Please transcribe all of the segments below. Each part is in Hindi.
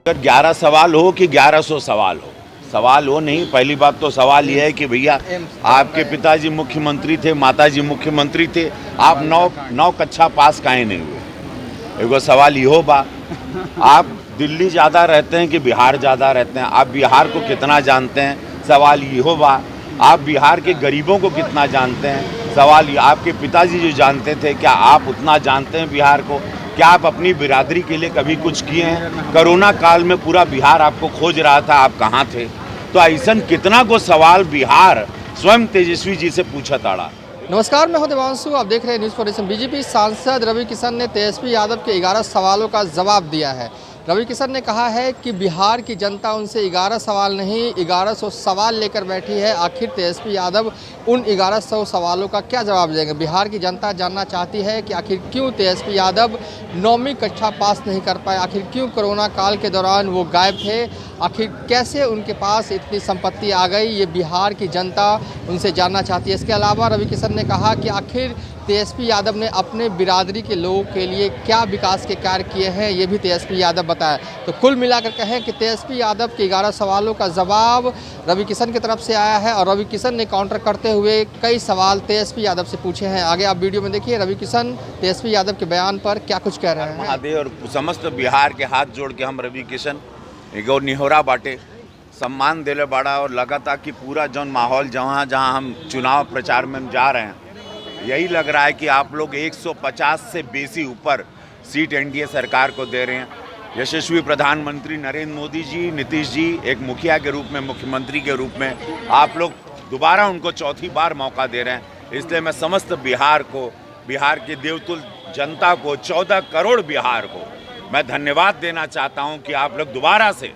अगर 11 सवाल हो कि 1100 सवाल हो, सवाल हो नहीं। पहली बात तो सवाल ये है कि भैया आपके पिताजी मुख्यमंत्री थे, माताजी मुख्यमंत्री थे, आप नौ कक्षा पास काहे नहीं हुए? एगो सवाल इहो बा। आप दिल्ली ज़्यादा रहते हैं कि बिहार ज़्यादा रहते हैं? आप बिहार को कितना जानते हैं? सवाल इहो बा। आप बिहार के गरीबों को कितना जानते हैं? सवाल ये। आपके पिताजी जो जानते थे, क्या आप उतना जानते हैं बिहार को? क्या आप अपनी बिरादरी के लिए कभी कुछ किए हैं? कोरोना काल में पूरा बिहार आपको खोज रहा था, आप कहाँ थे? तो ऐसा कितना को सवाल बिहार स्वयं तेजस्वी जी से पूछा ताड़ा। नमस्कार, मैं हूं देवांशु। आप देख रहे हैं न्यूज़ फॉर नेशन। बीजेपी सांसद रवि किशन ने तेजस्वी यादव के 11 सवालों का जवाब दिया है। रवि किशन ने कहा है कि बिहार की जनता उनसे 11 सवाल नहीं 1100 सवाल लेकर बैठी है। आखिर तेजस्वी यादव उन 1100 सवालों का क्या जवाब देंगे? बिहार की जनता जानना चाहती है कि आखिर क्यों तेजस्वी यादव 9वीं कक्षा पास नहीं कर पाए, आखिर क्यों कोरोना काल के दौरान वो गायब थे, आखिर कैसे उनके पास इतनी संपत्ति आ गई, ये बिहार की जनता उनसे जानना चाहती है। इसके अलावा रवि किशन ने कहा कि आखिर तेजस्वी यादव ने अपने बिरादरी के लोगों के लिए क्या विकास के कार्य किए हैं, ये भी तेजस्वी यादव बताए। तो कुल मिलाकर कहें कि तेजस्वी यादव के 11 सवालों का जवाब रवि किशन की तरफ से आया है और रवि किशन ने काउंटर करते हुए कई सवाल तेजस्वी यादव से पूछे हैं। आगे आप वीडियो में देखिए रवि किशन तेजस्वी यादव के बयान पर क्या कुछ कह रहे हैं। महादेव और समस्त बिहार के हाथ जोड़ के हम रवि किशन एगो निहोरा बाटे सम्मान दिले बाड़ा और लगातार कि पूरा जौन माहौल जहाँ जहाँ हम चुनाव प्रचार में हम जा रहे हैं, यही लग रहा है कि आप लोग 150 से बेसी ऊपर सीट एनडीए सरकार को दे रहे हैं। यशस्वी प्रधानमंत्री नरेंद्र मोदी जी, नीतीश जी एक मुखिया के रूप में, मुख्यमंत्री के रूप में आप लोग दोबारा उनको चौथी बार मौका दे रहे हैं। इसलिए मैं समस्त बिहार को, बिहार की देवतुल जनता को, 14 करोड़ बिहार को मैं धन्यवाद देना चाहता हूं कि आप लोग दोबारा से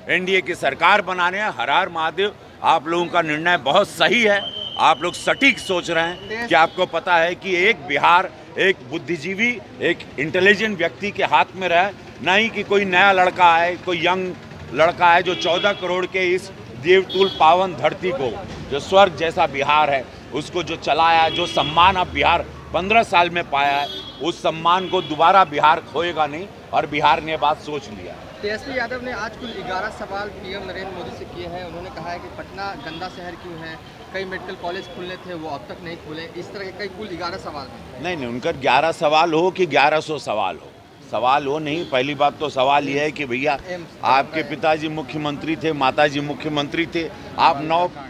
एनडीए की सरकार बनाने हैं। हर हर महादेव। आप लोगों का निर्णय बहुत सही है, आप लोग सटीक सोच रहे हैं कि आपको पता है कि एक बिहार एक बुद्धिजीवी, एक इंटेलिजेंट व्यक्ति के हाथ में रहे, नहीं कि कोई नया लड़का आए, कोई यंग लड़का है जो 14 करोड़ के इस देवतुल पावन धरती को, जो स्वर्ग जैसा बिहार है, उसको जो चलाया, जो सम्मान अब बिहार 15 साल में पाया है, उस सम्मान को दोबारा बिहार खोएगा नहीं और बिहार ने बात सोच लिया। तेजस्वी यादव ने आज कुल 11 सवाल पीएम नरेंद्र मोदी से किए हैं। उन्होंने कहा है कि पटना गंदा शहर क्यों है, कई मेडिकल कॉलेज खुलने थे वो अब तक नहीं खुले, इस तरह के कई कुल 11 सवाल हैं। नहीं, उनका 11 सवाल हो कि 1100 सवाल हो, सवाल हो नहीं। पहली बात तो सवाल ये है कि भैया आपके पिताजी मुख्यमंत्री थे, माताजी मुख्यमंत्री थे, आप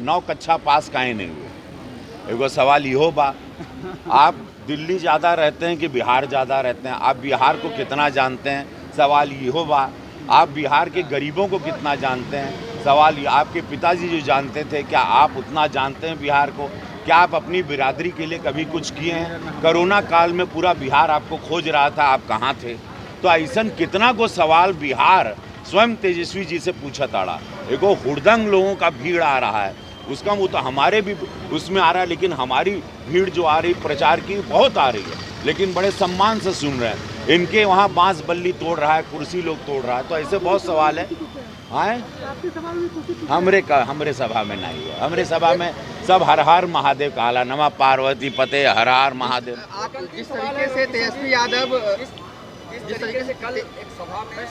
नौ कक्षा पास काहे नहीं हुए? एगो सवाल इहो बा। आप दिल्ली ज़्यादा रहते हैं कि बिहार ज़्यादा रहते हैं? आप बिहार को कितना जानते हैं? सवाल इहो बा। आप बिहार के गरीबों को कितना जानते हैं? सवाल ये। आपके पिताजी जो जानते थे, क्या आप उतना जानते हैं बिहार को? क्या आप अपनी बिरादरी के लिए कभी कुछ किए हैं? कोरोना काल में पूरा बिहार आपको खोज रहा था, आप कहाँ थे? तो ऐसा कितना को सवाल बिहार स्वयं तेजस्वी जी से पूछा ताड़ा। एगो हुड़दंग लोगों का भीड़ आ रहा है, उसका वो तो हमारे भी उसमें आ रहा है, लेकिन हमारी भीड़ जो आ रही प्रचार की बहुत आ रही है, लेकिन बड़े सम्मान से सुन रहे हैं। इनके वहाँ बांस बल्ली तोड़ रहा है, कुर्सी लोग तोड़ रहा है, तो ऐसे बहुत सवाल है। हमरे सभा में नहीं है, हमरे सभा में सब हर हर महादेव कहला, नमः पार्वती पते हर हर महादेव। आप जिस तरीके से तेजस्वी यादव जिस तरीके से कल एक सभा में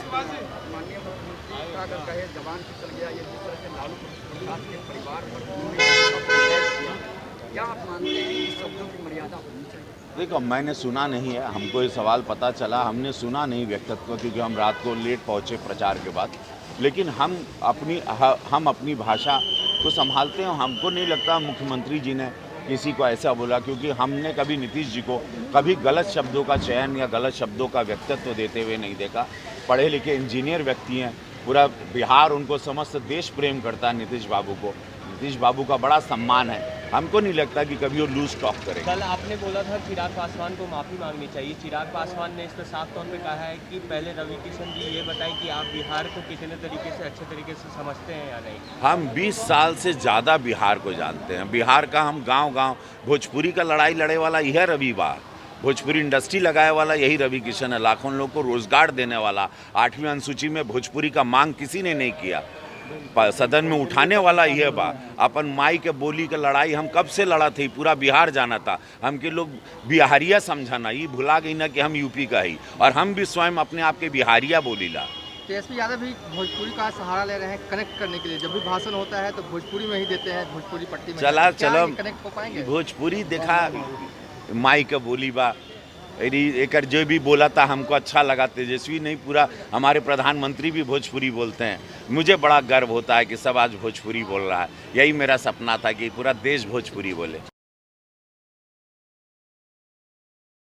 माननीय मुख्यमंत्री अगर कहे जवान फिसल गया, ये जिस तरह से लालू प्रसाद के परिवार पर, क्या आप मानते हैं कि शब्दों की मर्यादा होनी चाहिए? देखो, मैंने सुना नहीं है, हमको ये सवाल पता चला, हमने सुना नहीं व्यक्तित्व, क्योंकि हम रात को लेट पहुँचे प्रचार के बाद। लेकिन हम अपनी भाषा को संभालते हैं। हमको नहीं लगता मुख्यमंत्री जी ने किसी को ऐसा बोला, क्योंकि हमने कभी नीतीश जी को कभी गलत शब्दों का चयन या गलत शब्दों का व्यक्तित्व देते हुए नहीं देखा। पढ़े लिखे इंजीनियर व्यक्ति हैं, पूरा बिहार उनको समस्त देश प्रेम करता है। नीतीश बाबू को, नीतीश बाबू का बड़ा सम्मान है। हमको नहीं लगता कि कभी वो लूज टॉक करें। कल आपने बोला था चिराग पासवान को माफ़ी मांगनी चाहिए। चिराग पासवान ने इस पर साफ तौर पे कहा है कि पहले रवि किशन जी ये बताएं कि आप बिहार को कितने तरीके से, अच्छे तरीके से समझते हैं या नहीं। हम 20 साल से ज़्यादा बिहार को जानते हैं। बिहार का हम गांव-गांव, भोजपुरी का लड़ाई लड़े वाला यह रवि बा, भोजपुरी इंडस्ट्री लगाए वाला यही रवि किशन है, लाखों लोगों को रोजगार देने वाला। 8वीं अनुसूची में भोजपुरी का मांग किसी ने नहीं किया, सदन में उठाने वाला यह बा। अपन माई के बोली का लड़ाई हम कब से लड़ा थे, पूरा बिहार जाना था। हमके लोग बिहारिया समझाना, ये भुला गई ना कि हम यूपी का ही, और हम भी स्वयं अपने आप के बिहारिया बोलीला। तेजस्वी यादव भी भोजपुरी का सहारा ले रहे हैं कनेक्ट करने के लिए। जब भी भाषण होता है तो भोजपुरी में ही देते हैं, भोजपुरी पट्टी में। चला क्या चलो ये कनेक्ट हो पाएंगे? भोजपुरी देखा माई का बोली बा एक जो भी बोला था हमको अच्छा लगा। तेजस्वी नहीं, पूरा हमारे प्रधानमंत्री भी भोजपुरी बोलते हैं। मुझे बड़ा गर्व होता है कि सब आज भोजपुरी बोल रहा है। यही मेरा सपना था कि पूरा देश भोजपुरी बोले।